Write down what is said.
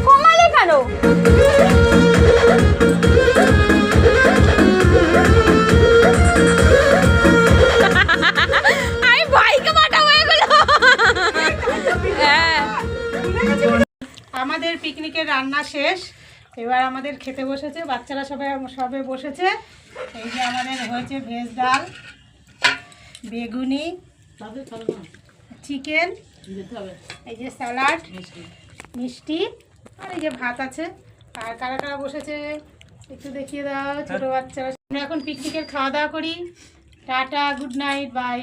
কমালে কেন? আমি ভাইকে পাঠাবো এগুলো। আমাদের পিকনিকের রান্না শেষ, এবার আমাদের খেতে বসেছে, বাচ্চারা সবে বসেছে। এই যে আমাদের হয়েছে ভেজ ডাল, বেগুনি, চিকেন, এই যে স্যালাড, মিষ্টি, আর এই যে ভাত আছে। আর কারা কারা বসেছে একটু দেখিয়ে দাও ছোটো বাচ্চারা। আমরা এখন পিকনিকের খাওয়া দাওয়া করি। Tata, good night, by.